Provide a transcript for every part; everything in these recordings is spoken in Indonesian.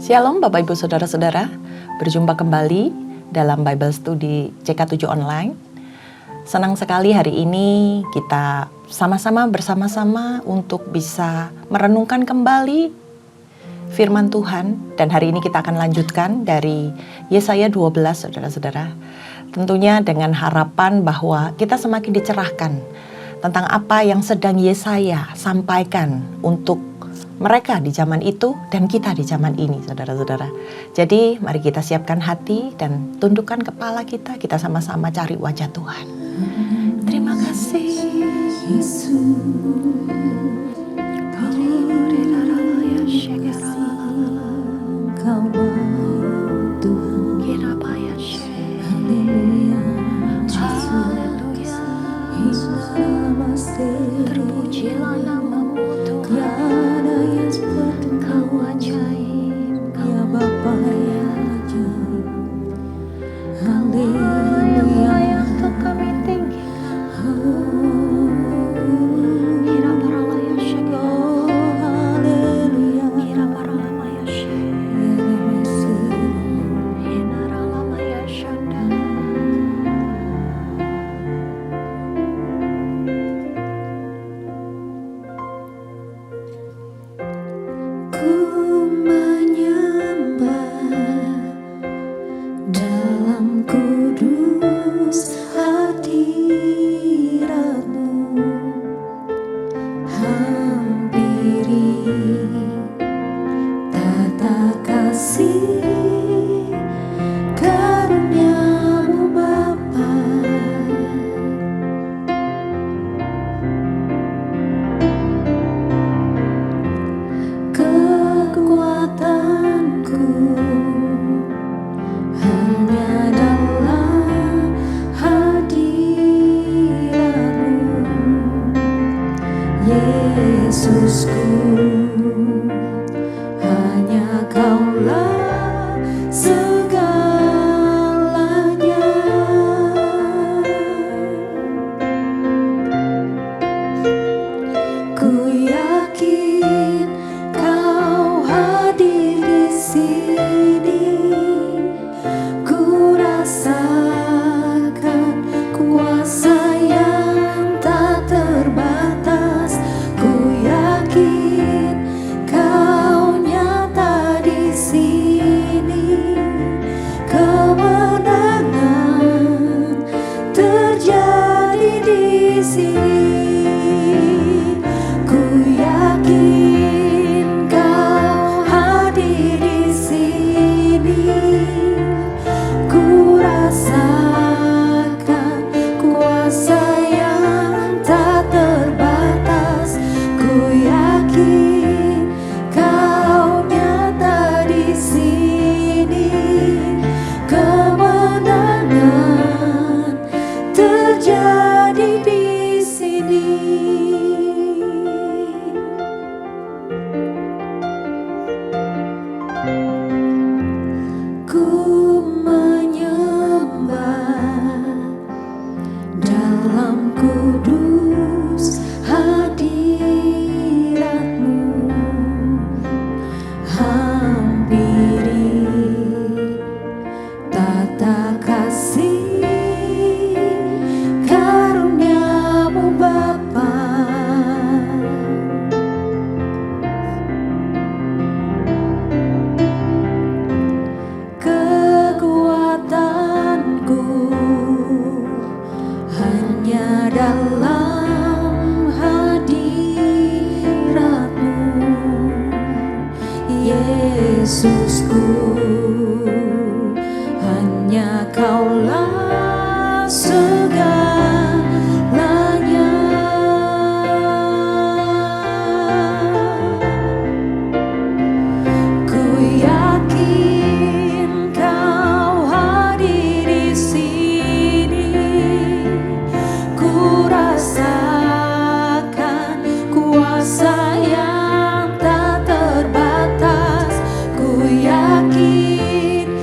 Shalom Bapak Ibu Saudara-saudara, berjumpa kembali dalam Bible Study CK7 Online. Senang sekali hari ini kita sama-sama bersama-sama untuk bisa merenungkan kembali firman Tuhan. Dan hari ini kita akan lanjutkan dari Yesaya 12 saudara-saudara. Tentunya dengan harapan bahwa kita semakin dicerahkan tentang apa yang sedang Yesaya sampaikan untuk mereka di zaman itu dan kita di zaman ini, saudara-saudara. Jadi mari kita siapkan hati dan tundukkan kepala kita sama-sama cari wajah Tuhan. Terima kasih Yesus. Terpujilah namamu Tuhan, Kau ajaib, Kau Bapa yang ajaib. Haleluya yang Tuhan kami tinggikan. Kira para laya syekh, haleluya. Kira para lama ya syekh, hinara lama ya syanda. Yesusku, hanya Kaulah segalanya. Ku yakin Kau hadir di sini. Ku rasakan kuasa yang tak terbatas. Ku yakin Kau nyata di sini. Kemenangan terjadi di sini. Ku yakin Kau hadir di sini. Ku rasakan kuasa yang tak terbatas. Ku yakin Kau nyata di sini. Kemenangan terjadi di sini. Ku menyembah dalam kudus hadirat-Mu. Hampiri tata kasih karunia-Mu Bapa. Kekuatanku hanya dalam hadirat-Mu. Yesusku, hanya Kaulah segalanya. Ku yakin Kau hadir di sini. Ku rasakan kuasa yang tak terbatas. Ku yakin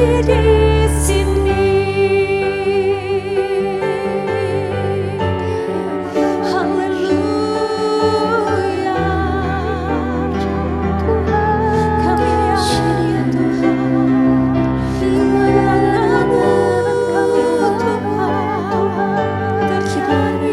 di sini. Haleluya. Kami yang kemenangan kami Tuhan terjadi.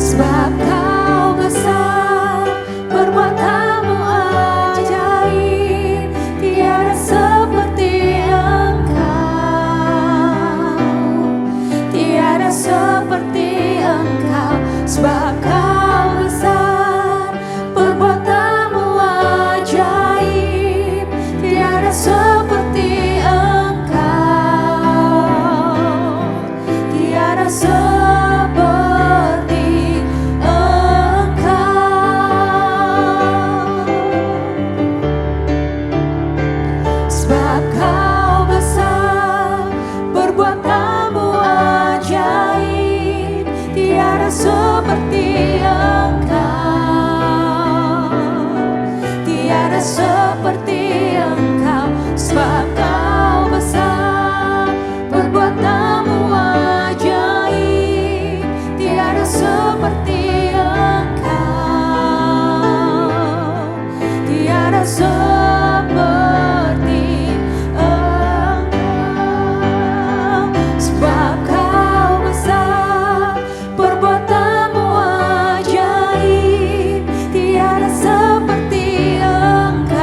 Sebab Kau besar, perbuatanmu ajaib, tiada seperti Engkau, tiada seperti Engkau. Sebab Kau besar, perbuatanmu ajaib, tiada seperti Engkau, tiada seperti Sebab Kau besar, perbuatanmu ajaib, tiada seperti Engkau, tiada seperti Engkau. Sebab Kau besar, perbuatanmu ajaib, tiada seperti Engkau, tiada seperti Sebab Kau besar, perbuatanmu ajaib, tiada seperti Engkau,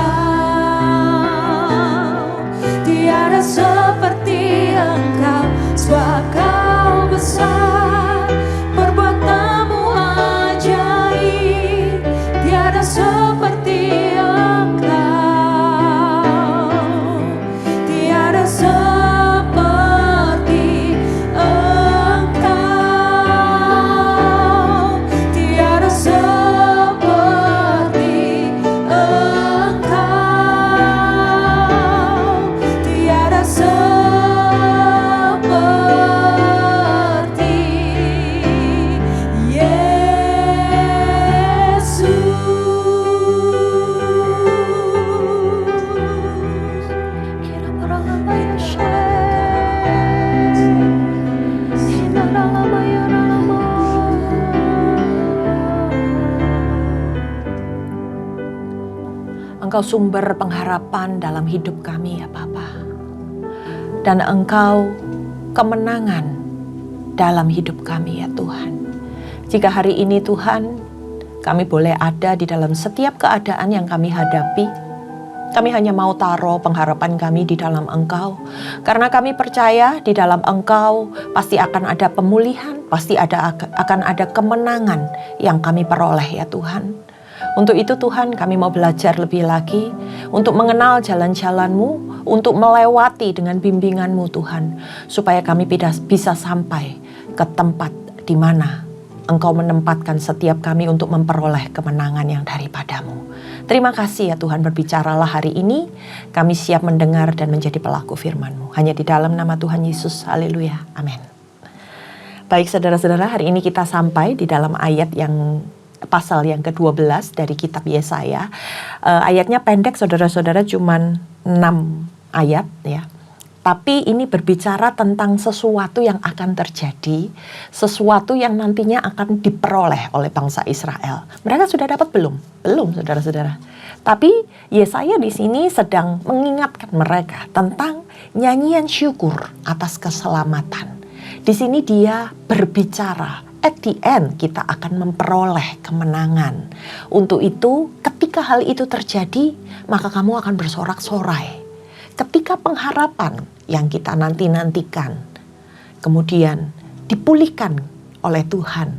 tiada seperti Engkau. Sebab Kau besar, perbuatanmu ajaib, tiada seperti Engkau, tiada seperti Engkau sumber pengharapan dalam hidup kami ya Bapa. Dan Engkau kemenangan dalam hidup kami ya Tuhan. Jika hari ini Tuhan, kami boleh ada di dalam setiap keadaan yang kami hadapi, kami hanya mau taruh pengharapan kami di dalam Engkau. Karena kami percaya di dalam Engkau pasti akan ada pemulihan, pasti akan ada kemenangan yang kami peroleh ya Tuhan. Untuk itu Tuhan, kami mau belajar lebih lagi untuk mengenal jalan-jalan-Mu, untuk melewati dengan bimbingan-Mu Tuhan, supaya kami bisa sampai ke tempat di mana Engkau menempatkan setiap kami untuk memperoleh kemenangan yang daripada-Mu. Terima kasih ya Tuhan, berbicaralah hari ini, kami siap mendengar dan menjadi pelaku firman-Mu. Hanya di dalam nama Tuhan Yesus, haleluya, amin. Baik saudara-saudara, hari ini kita sampai di dalam ayat yang pasal yang ke-12 dari kitab Yesaya. Ayatnya pendek saudara-saudara, cuman 6 ayat ya. Tapi ini berbicara tentang sesuatu yang akan terjadi, sesuatu yang nantinya akan diperoleh oleh bangsa Israel. Mereka sudah dapat belum? Belum saudara-saudara. Tapi Yesaya di sini sedang mengingatkan mereka tentang nyanyian syukur atas keselamatan. Di sini dia berbicara, at the end kita akan memperoleh kemenangan. Untuk itu, ketika hal itu terjadi, maka kamu akan bersorak-sorai. Ketika pengharapan yang kita nantikan, kemudian dipulihkan oleh Tuhan,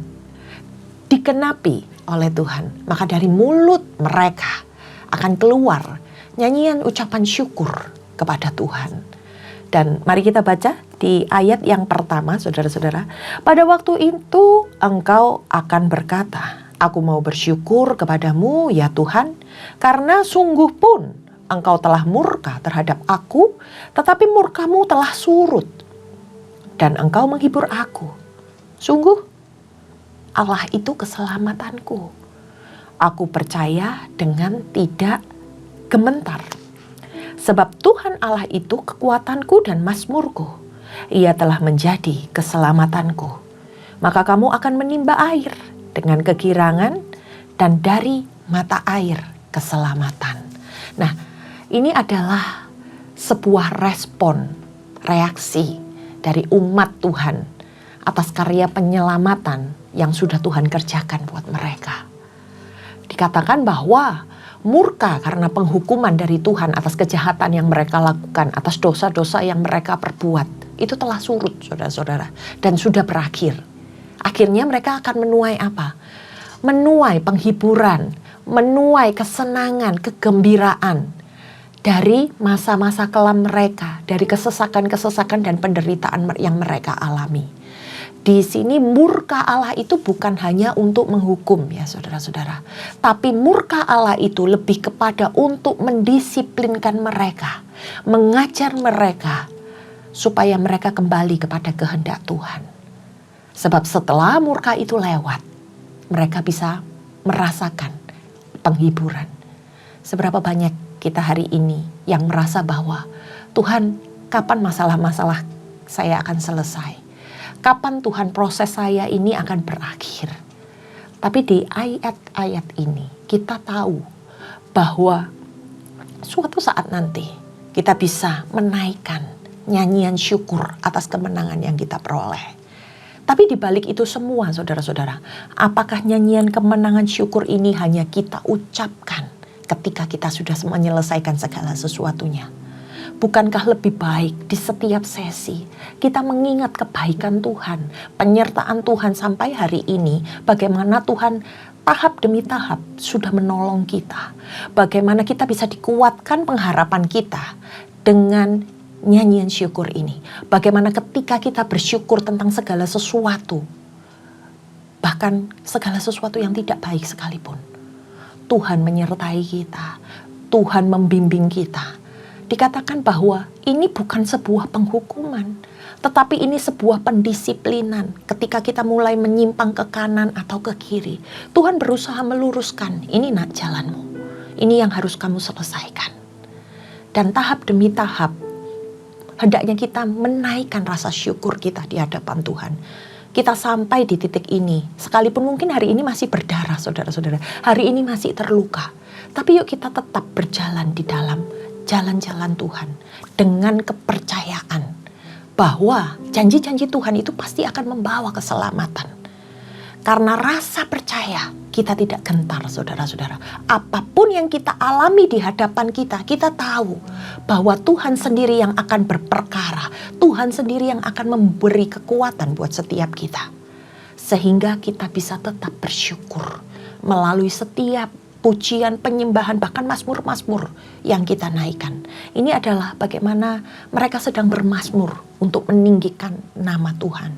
dikenapi oleh Tuhan, maka dari mulut mereka akan keluar nyanyian ucapan syukur kepada Tuhan. Dan mari kita baca di ayat yang pertama, saudara-saudara. Pada waktu itu engkau akan berkata, aku mau bersyukur kepadamu ya Tuhan, karena sungguh pun engkau telah murka terhadap aku, tetapi murkamu telah surut. Dan engkau menghibur aku. Sungguh, Allah itu keselamatanku. Aku percaya dengan tidak gementar. Sebab Tuhan Allah itu kekuatanku dan mazmurku. Ia telah menjadi keselamatanku. Maka kamu akan menimba air dengan kegirangan dan dari mata air keselamatan. Nah, ini adalah sebuah respon, reaksi dari umat Tuhan atas karya penyelamatan yang sudah Tuhan kerjakan buat mereka. Dikatakan bahwa murka karena penghukuman dari Tuhan atas kejahatan yang mereka lakukan, atas dosa-dosa yang mereka perbuat, itu telah surut, saudara-saudara, dan sudah berakhir. Akhirnya mereka akan menuai apa? Menuai penghiburan, menuai kesenangan, kegembiraan dari masa-masa kelam mereka, dari kesesakan-kesesakan dan penderitaan yang mereka alami. Di sini murka Allah itu bukan hanya untuk menghukum ya saudara-saudara. Tapi murka Allah itu lebih kepada untuk mendisiplinkan mereka. Mengajar mereka supaya mereka kembali kepada kehendak Tuhan. Sebab setelah murka itu lewat, mereka bisa merasakan penghiburan. Seberapa banyak kita hari ini yang merasa bahwa Tuhan, kapan masalah-masalah saya akan selesai? Kapan Tuhan proses saya ini akan berakhir? Tapi di ayat-ayat ini kita tahu bahwa suatu saat nanti kita bisa menaikkan nyanyian syukur atas kemenangan yang kita peroleh. Tapi di balik itu semua saudara-saudara, apakah nyanyian kemenangan syukur ini hanya kita ucapkan ketika kita sudah menyelesaikan segala sesuatunya? Bukankah lebih baik di setiap sesi kita mengingat kebaikan Tuhan, penyertaan Tuhan sampai hari ini, bagaimana Tuhan tahap demi tahap sudah menolong kita. Bagaimana kita bisa dikuatkan pengharapan kita dengan nyanyian syukur ini. Bagaimana ketika kita bersyukur tentang segala sesuatu, bahkan segala sesuatu yang tidak baik sekalipun, Tuhan menyertai kita, Tuhan membimbing kita. Dikatakan bahwa ini bukan sebuah penghukuman, tetapi ini sebuah pendisiplinan. Ketika kita mulai menyimpang ke kanan atau ke kiri, Tuhan berusaha meluruskan, ini nak jalanmu, ini yang harus kamu selesaikan. Dan tahap demi tahap, hendaknya kita menaikkan rasa syukur kita di hadapan Tuhan. Kita sampai di titik ini, sekalipun mungkin hari ini masih berdarah saudara-saudara, hari ini masih terluka. Tapi yuk kita tetap berjalan di dalam jalan-jalan Tuhan dengan kepercayaan bahwa janji-janji Tuhan itu pasti akan membawa keselamatan. Karena rasa percaya kita tidak gentar saudara-saudara. Apapun yang kita alami di hadapan kita, kita tahu bahwa Tuhan sendiri yang akan berperkara. Tuhan sendiri yang akan memberi kekuatan buat setiap kita. Sehingga kita bisa tetap bersyukur melalui setiap pujian, penyembahan, bahkan mazmur-mazmur yang kita naikkan. Ini adalah bagaimana mereka sedang bermazmur untuk meninggikan nama Tuhan.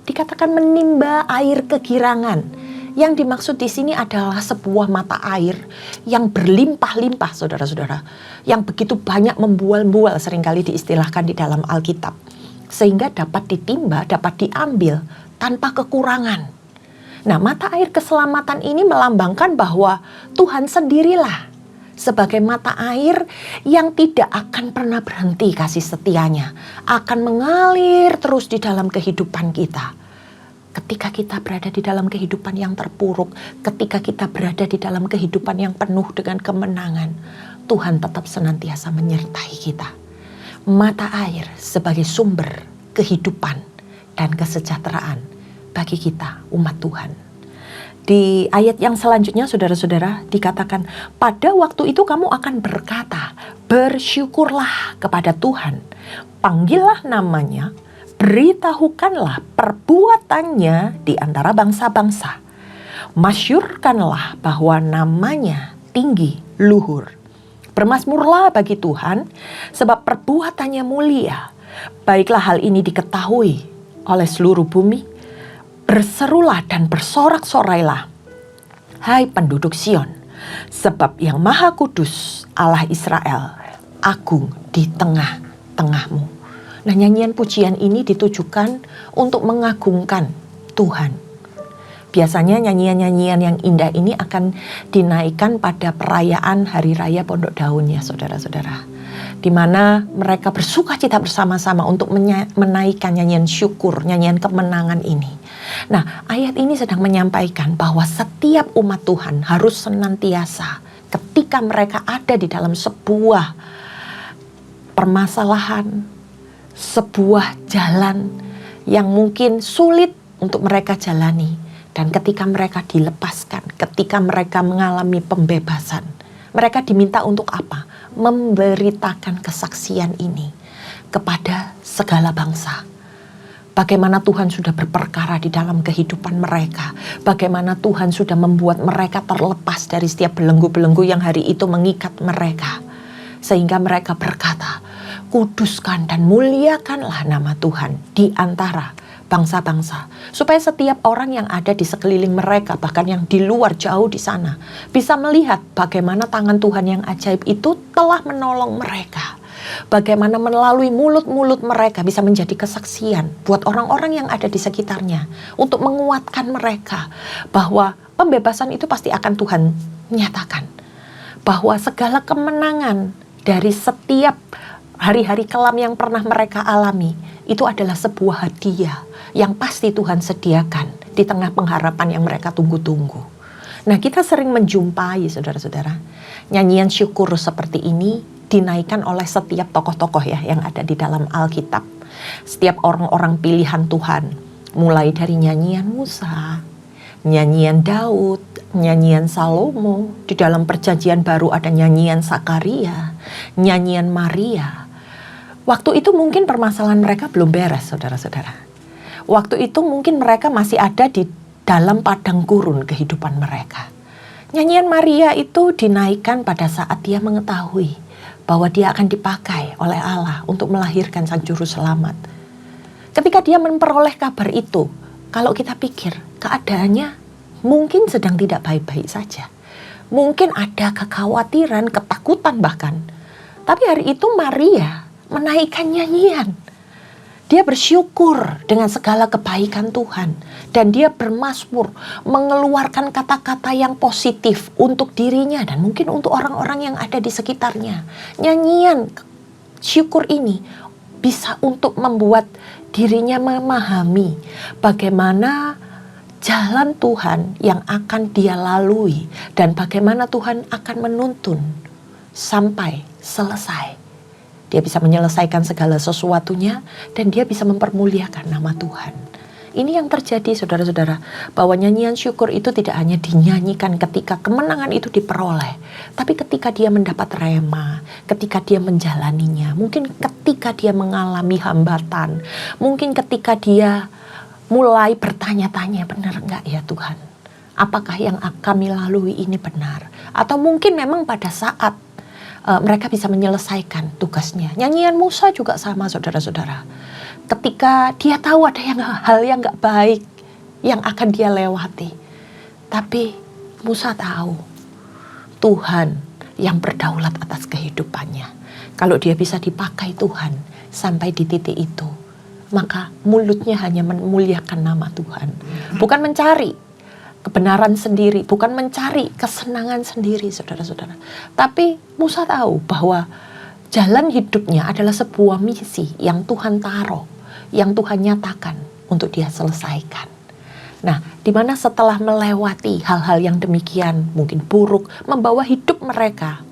Dikatakan menimba air kegirangan. Yang dimaksud di sini adalah sebuah mata air yang berlimpah-limpah saudara-saudara. Yang begitu banyak membual-bual seringkali diistilahkan di dalam Alkitab. Sehingga dapat ditimba, dapat diambil tanpa kekurangan. Nah, mata air keselamatan ini melambangkan bahwa Tuhan sendirilah sebagai mata air yang tidak akan pernah berhenti kasih setianya. Akan mengalir terus di dalam kehidupan kita. Ketika kita berada di dalam kehidupan yang terpuruk, ketika kita berada di dalam kehidupan yang penuh dengan kemenangan, Tuhan tetap senantiasa menyertai kita. Mata air sebagai sumber kehidupan dan kesejahteraan bagi kita umat Tuhan. Di ayat yang selanjutnya saudara-saudara dikatakan, pada waktu itu kamu akan berkata, bersyukurlah kepada Tuhan, panggillah namanya, beritahukanlah perbuatannya di antara bangsa-bangsa. Masyurkanlah bahwa namanya tinggi luhur. Bermazmurlah bagi Tuhan, sebab perbuatannya mulia. Baiklah hal ini diketahui oleh seluruh bumi. Berserulah dan bersorak-sorailah, hai penduduk Sion, sebab yang Maha Kudus Allah Israel agung di tengah-tengahmu. Nah, nyanyian pujian ini ditujukan untuk mengagungkan Tuhan. Biasanya nyanyian-nyanyian yang indah ini akan dinaikkan pada perayaan Hari Raya Pondok Daun ya saudara-saudara. Di mana mereka bersuka cita bersama-sama untuk menaikkan nyanyian syukur, nyanyian kemenangan ini. Nah, ayat ini sedang menyampaikan bahwa setiap umat Tuhan harus senantiasa ketika mereka ada di dalam sebuah permasalahan, sebuah jalan yang mungkin sulit untuk mereka jalani. Dan ketika mereka dilepaskan, ketika mereka mengalami pembebasan, mereka diminta untuk apa? Memberitakan kesaksian ini kepada segala bangsa. Bagaimana Tuhan sudah berperkara di dalam kehidupan mereka. Bagaimana Tuhan sudah membuat mereka terlepas dari setiap belenggu-belenggu yang hari itu mengikat mereka. Sehingga mereka berkata, kuduskan dan muliakanlah nama Tuhan di antara bangsa-bangsa, supaya setiap orang yang ada di sekeliling mereka, bahkan yang di luar jauh di sana, bisa melihat bagaimana tangan Tuhan yang ajaib itu telah menolong mereka. Bagaimana melalui mulut-mulut mereka bisa menjadi kesaksian buat orang-orang yang ada di sekitarnya, untuk menguatkan mereka bahwa pembebasan itu pasti akan Tuhan nyatakan. Bahwa segala kemenangan dari setiap hari-hari kelam yang pernah mereka alami, itu adalah sebuah hadiah yang pasti Tuhan sediakan di tengah pengharapan yang mereka tunggu-tunggu. Nah, kita sering menjumpai saudara-saudara, nyanyian syukur seperti ini dinaikkan oleh setiap tokoh-tokoh ya yang ada di dalam Alkitab. Setiap orang-orang pilihan Tuhan, mulai dari nyanyian Musa, nyanyian Daud, nyanyian Salomo, di dalam perjanjian baru ada nyanyian Sakaria, nyanyian Maria. Waktu itu mungkin permasalahan mereka belum beres, saudara-saudara. Waktu itu mungkin mereka masih ada di dalam padang gurun kehidupan mereka. Nyanyian Maria itu dinaikkan pada saat dia mengetahui bahwa dia akan dipakai oleh Allah untuk melahirkan Sang Juru Selamat. Ketika dia memperoleh kabar itu, kalau kita pikir keadaannya mungkin sedang tidak baik-baik saja. Mungkin ada kekhawatiran, ketakutan bahkan. Tapi hari itu Maria menaikkan nyanyian. Dia bersyukur dengan segala kebaikan Tuhan. Dan dia bermazmur, mengeluarkan kata-kata yang positif untuk dirinya dan mungkin untuk orang-orang yang ada di sekitarnya. Nyanyian syukur ini bisa untuk membuat dirinya memahami bagaimana jalan Tuhan yang akan dia lalui. Dan bagaimana Tuhan akan menuntun sampai selesai. Dia bisa menyelesaikan segala sesuatunya dan dia bisa mempermuliakan nama Tuhan. Ini yang terjadi saudara-saudara, bahwa nyanyian syukur itu tidak hanya dinyanyikan ketika kemenangan itu diperoleh, tapi ketika dia mendapat rema, ketika dia menjalaninya, mungkin ketika dia mengalami hambatan, mungkin ketika dia mulai bertanya-tanya, benar enggak ya Tuhan? Apakah yang kami lalui ini benar? Atau mungkin memang pada saat mereka bisa menyelesaikan tugasnya. Nyanyian Musa juga sama saudara-saudara. Ketika dia tahu ada hal yang gak baik yang akan dia lewati. Tapi Musa tahu Tuhan yang berdaulat atas kehidupannya. Kalau dia bisa dipakai Tuhan sampai di titik itu, maka mulutnya hanya memuliakan nama Tuhan. Bukan mencari kebenaran sendiri, bukan mencari kesenangan sendiri, saudara-saudara. Tapi Musa tahu bahwa jalan hidupnya adalah sebuah misi yang Tuhan taruh, yang Tuhan nyatakan untuk dia selesaikan. Nah, dimana setelah melewati hal-hal yang demikian, mungkin buruk, membawa hidup mereka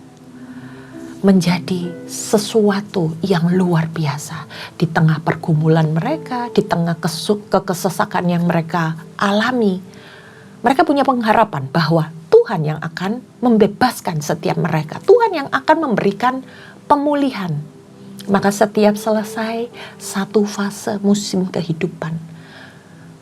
menjadi sesuatu yang luar biasa. Di tengah pergumulan mereka, di tengah kesesakan yang mereka alami, mereka punya pengharapan bahwa Tuhan yang akan membebaskan setiap mereka. Tuhan yang akan memberikan pemulihan. Maka setiap selesai satu fase musim kehidupan,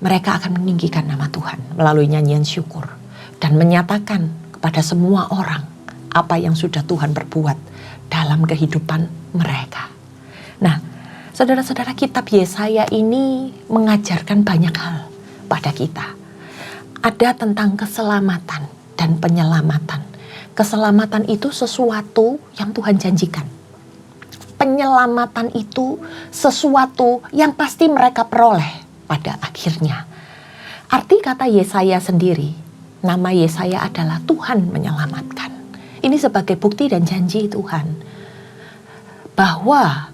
mereka akan meninggikan nama Tuhan melalui nyanyian syukur. dan menyatakan kepada semua orang apa yang sudah Tuhan perbuat dalam kehidupan mereka. Nah, saudara-saudara, kitab Yesaya ini mengajarkan banyak hal pada kita. Ada tentang keselamatan dan penyelamatan. Keselamatan itu sesuatu yang Tuhan janjikan. Penyelamatan itu sesuatu yang pasti mereka peroleh pada akhirnya. Arti kata Yesaya sendiri, nama Yesaya adalah Tuhan menyelamatkan. Ini sebagai bukti dan janji Tuhan bahwa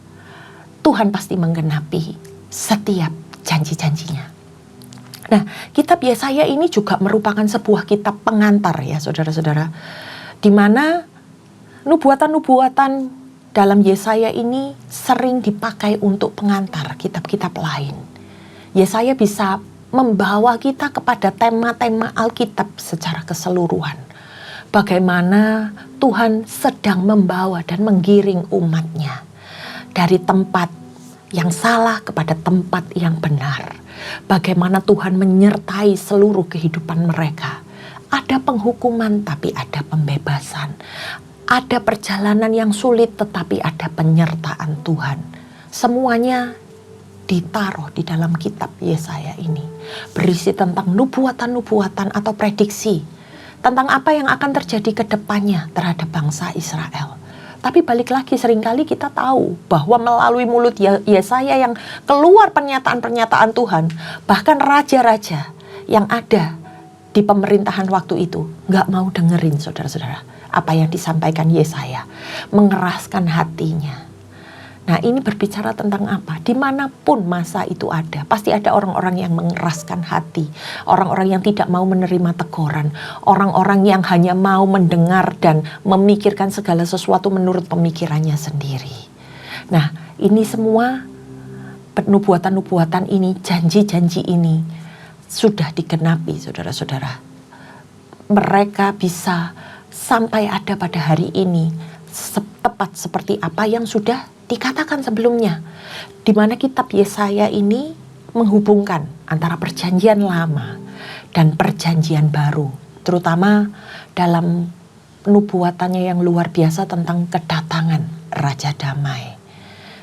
Tuhan pasti menggenapi setiap janji-janjinya. Nah, kitab Yesaya ini juga merupakan sebuah kitab pengantar ya saudara-saudara, di mana nubuatan-nubuatan dalam Yesaya ini sering dipakai untuk pengantar kitab-kitab lain. Yesaya bisa membawa kita kepada tema-tema Alkitab secara keseluruhan. Bagaimana Tuhan sedang membawa dan menggiring umatnya dari tempat yang salah kepada tempat yang benar. Bagaimana Tuhan menyertai seluruh kehidupan mereka. Ada penghukuman tapi ada pembebasan. Ada perjalanan yang sulit tetapi ada penyertaan Tuhan. Semuanya ditaruh di dalam kitab Yesaya ini. Berisi tentang nubuatan-nubuatan atau prediksi. Tentang apa yang akan terjadi ke depannya terhadap bangsa Israel. Tapi balik lagi, seringkali kita tahu bahwa melalui mulut Yesaya yang keluar pernyataan-pernyataan Tuhan. Bahkan raja-raja yang ada di pemerintahan waktu itu nggak mau dengerin saudara-saudara apa yang disampaikan Yesaya, mengeraskan hatinya. Nah, ini berbicara tentang apa? Dimanapun masa itu ada, pasti ada orang-orang yang mengeraskan hati, orang-orang yang tidak mau menerima teguran, orang-orang yang hanya mau mendengar dan memikirkan segala sesuatu menurut pemikirannya sendiri. Nah, ini semua nubuatan-nubuatan ini, janji-janji ini sudah digenapi, saudara-saudara. Mereka bisa sampai ada pada hari ini tepat seperti apa yang sudah dikatakan sebelumnya, di mana kitab Yesaya ini menghubungkan antara perjanjian lama dan perjanjian baru, terutama dalam nubuatannya yang luar biasa tentang kedatangan Raja Damai.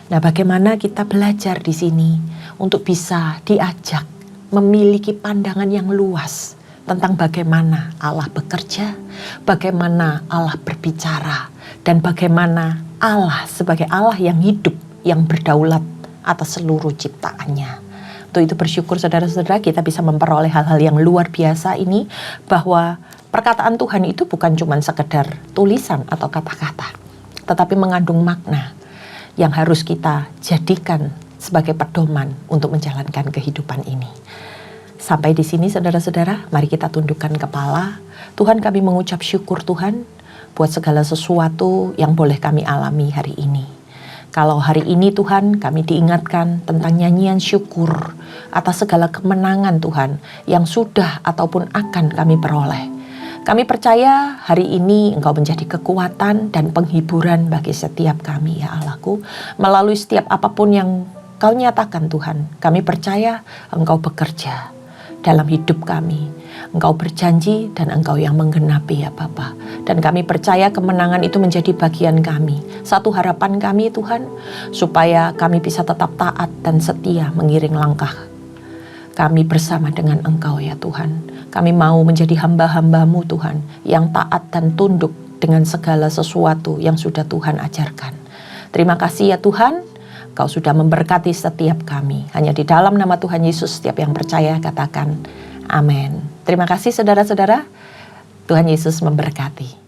Nah, bagaimana kita belajar di sini untuk bisa diajak memiliki pandangan yang luas tentang bagaimana Allah bekerja, bagaimana Allah berbicara, dan bagaimana Allah sebagai Allah yang hidup, yang berdaulat atas seluruh ciptaannya. Untuk itu bersyukur saudara-saudara kita bisa memperoleh hal-hal yang luar biasa ini, bahwa perkataan Tuhan itu bukan cuma sekedar tulisan atau kata-kata, tetapi mengandung makna yang harus kita jadikan sebagai pedoman untuk menjalankan kehidupan ini. Sampai di sini saudara-saudara, mari kita tundukkan kepala. Tuhan, kami mengucap syukur Tuhan buat segala sesuatu yang boleh kami alami hari ini. Kalau hari ini Tuhan kami diingatkan tentang nyanyian syukur atas segala kemenangan Tuhan yang sudah ataupun akan kami peroleh. Kami percaya hari ini Engkau menjadi kekuatan dan penghiburan bagi setiap kami ya Allahku. Melalui setiap apapun yang Kau nyatakan Tuhan, kami percaya Engkau bekerja dalam hidup kami. Engkau berjanji dan Engkau yang menggenapi ya Bapa. Dan kami percaya kemenangan itu menjadi bagian kami. Satu harapan kami Tuhan, supaya kami bisa tetap taat dan setia mengiring langkah kami bersama dengan Engkau ya Tuhan. Kami mau menjadi hamba-hamba-Mu Tuhan, yang taat dan tunduk dengan segala sesuatu yang sudah Tuhan ajarkan. Terima kasih ya Tuhan, Kau sudah memberkati setiap kami. Hanya di dalam nama Tuhan Yesus setiap yang percaya katakan amin. Terima kasih saudara-saudara. Tuhan Yesus memberkati.